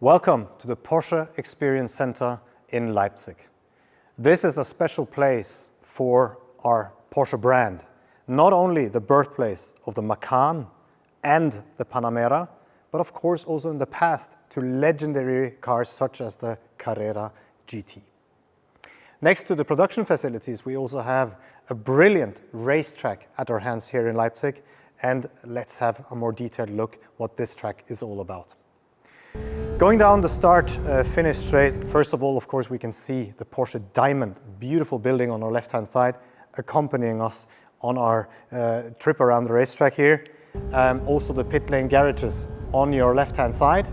Welcome to the Porsche Experience Center in Leipzig. This is a special place for our Porsche brand. Not only the birthplace of the Macan and the Panamera, but of course also in the past to legendary cars such as the Carrera GT. Next to the production facilities, we also have a brilliant racetrack at our hands here in Leipzig, and let's have a more detailed look what this track is all about. Going down the start-finish straight, first of all, of course, we can see the Porsche Diamond, beautiful building on our left-hand side, accompanying us on our trip around the racetrack here. Also the pit lane garages on your left-hand side.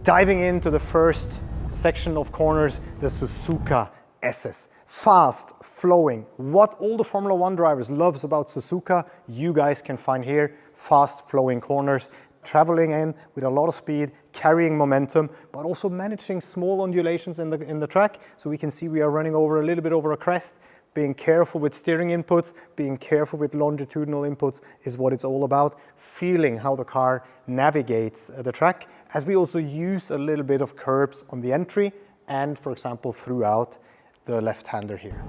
Diving into the first section of corners, the Suzuka SS. Fast, flowing, what all the Formula One drivers loves about Suzuka, you guys can find here. Fast, flowing corners, traveling in with a lot of speed, carrying momentum, but also managing small undulations in the track. So we can see we are running over a little bit over a crest. Being careful with steering inputs, being careful with longitudinal inputs is what it's all about. Feeling how the car navigates the track, as we also use a little bit of curbs on the entry and, for example, throughout the left-hander here.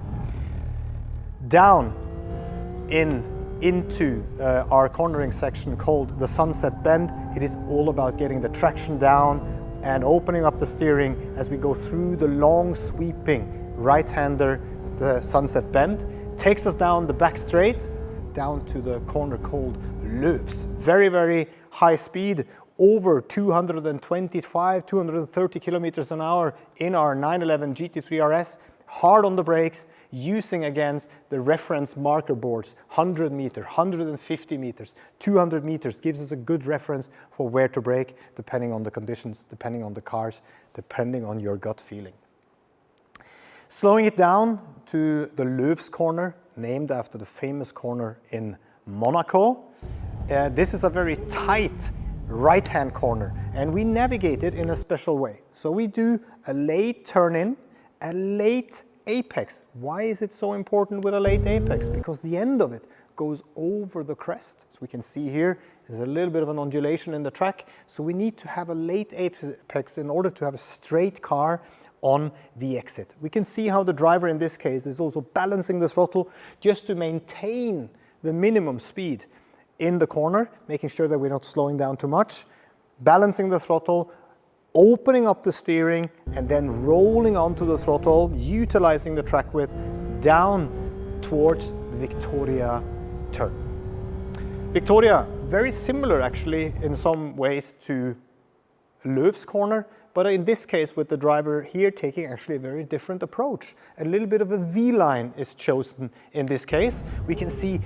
Down into our cornering section called the Sunset Bend. It is all about getting the traction down and opening up the steering as we go through the long sweeping right-hander, the Sunset Bend. Takes us down the back straight, down to the corner called Leipzig. Very, very high speed, over 225, 230 kilometers an hour in our 911 GT3 RS. Hard on the brakes, using against the reference marker boards, 100 meters, 150 meters, 200 meters, gives us a good reference for where to brake, depending on the conditions, depending on the cars, depending on your gut feeling. Slowing it down to the Leipzig corner, named after the famous corner in Monaco. This is a very tight right-hand corner, and we navigate it in a special way. So we do a late turn-in, a late apex. Why is it so important with a late apex? Because the end of it goes over the crest. So we can see here, there's a little bit of an undulation in the track. So we need to have a late apex in order to have a straight car on the exit. We can see how the driver in this case is also balancing the throttle just to maintain the minimum speed in the corner, making sure that we're not slowing down too much, balancing the throttle, opening up the steering, and then rolling onto the throttle, utilizing the track width down towards the Victoria turn. Victoria, very similar actually in some ways to Leipzig corner, but in this case with the driver here taking actually a very different approach. A little bit of a V-line is chosen in this case. We can see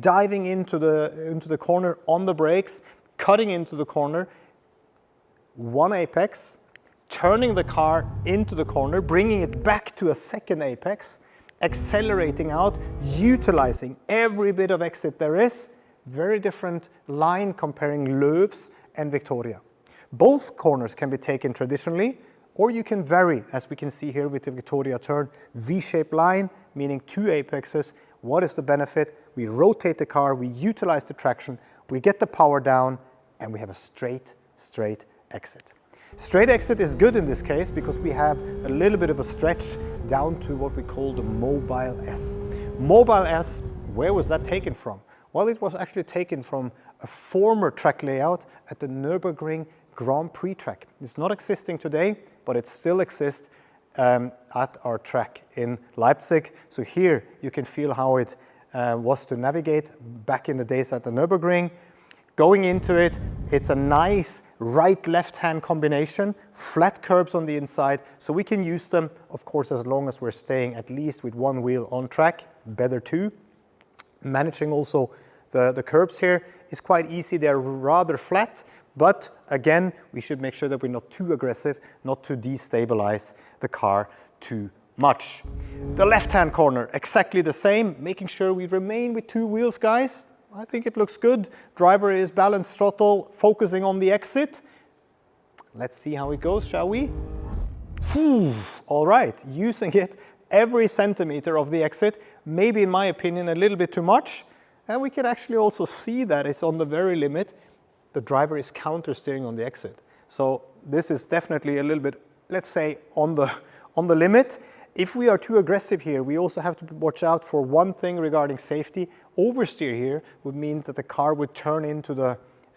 diving into the corner on the brakes, cutting into the corner, one apex, turning the car into the corner, bringing it back to a second apex, accelerating out, utilizing every bit of exit there is. Very different line comparing Leipzig and Victoria. Both corners can be taken traditionally, or you can vary, as we can see here with the Victoria turn, V-shaped line, meaning two apexes. What is the benefit? We rotate the car, we utilize the traction, we get the power down, and we have a straight exit. Straight exit is good in this case because we have a little bit of a stretch down to what we call the Mobile S. Mobile S, where was that taken from? Well, it was actually taken from a former track layout at the Nürburgring Grand Prix track. It's not existing today, but it still exists at our track in Leipzig. So here you can feel how it was to navigate back in the days at the Nürburgring. Going into it, it's a nice right-left-hand combination, flat curbs on the inside, so we can use them, of course, as long as we're staying at least with one wheel on track, better two. Managing also the curbs here is quite easy. They're rather flat, but again, we should make sure that we're not too aggressive, not to destabilize the car too much. The left-hand corner, exactly the same, making sure we remain with two wheels, guys. I think it looks good. Driver is balanced throttle, focusing on the exit. Let's see how it goes, shall we? All right, using it every centimeter of the exit, maybe in my opinion a little bit too much. And we can actually also see that it's on the very limit. The driver is counter steering on the exit. So this is definitely a little bit, let's say, on the limit. If we are too aggressive here, we also have to watch out for one thing regarding safety. Oversteer here would mean that the car would turn into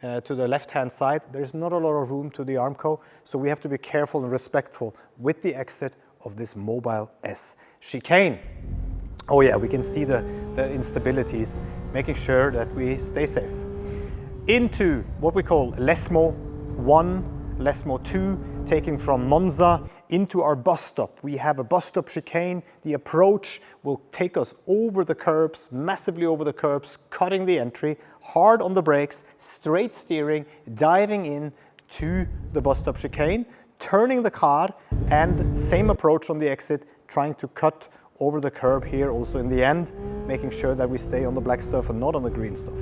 to the left-hand side. There's not a lot of room to the Armco, so we have to be careful and respectful with the exit of this Mobile S chicane. Oh yeah, we can see the instabilities, making sure that we stay safe. Into what we call Lesmo 1, Lesmo 2, taking from Monza into our bus stop. We have a bus stop chicane. The approach will take us over the curbs, massively over the curbs, cutting the entry, hard on the brakes, straight steering, diving in to the bus stop chicane, turning the car, and same approach on the exit, trying to cut over the curb here also in the end, making sure that we stay on the black stuff and not on the green stuff.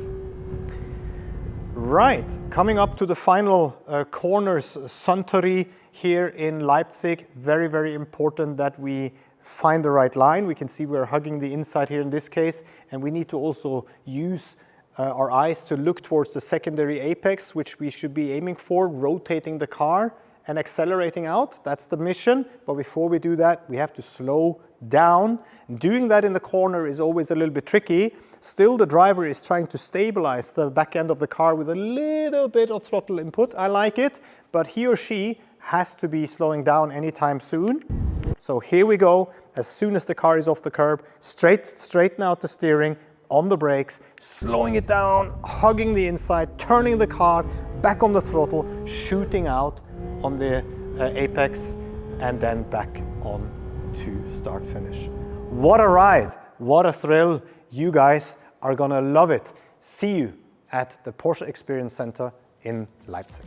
Right, coming up to the final corners, Suntory here in Leipzig. Very, very important that we find the right line. We can see we're hugging the inside here in this case, and we need to also use our eyes to look towards the secondary apex, which we should be aiming for, rotating the car and accelerating out. That's the mission. But before we do that, we have to slow down. Doing that in the corner is always a little bit tricky. Still, the driver is trying to stabilize the back end of the car with a little bit of throttle input. I like it, but he or she has to be slowing down anytime soon. So here we go. As soon as the car is off the curb, straighten out the steering, on the brakes, slowing it down, hugging the inside, turning the car back on the throttle, shooting out on the apex, and then back on to start finish. What a ride, what a thrill. You guys are gonna love it. See you at the Porsche Experience Center in Leipzig.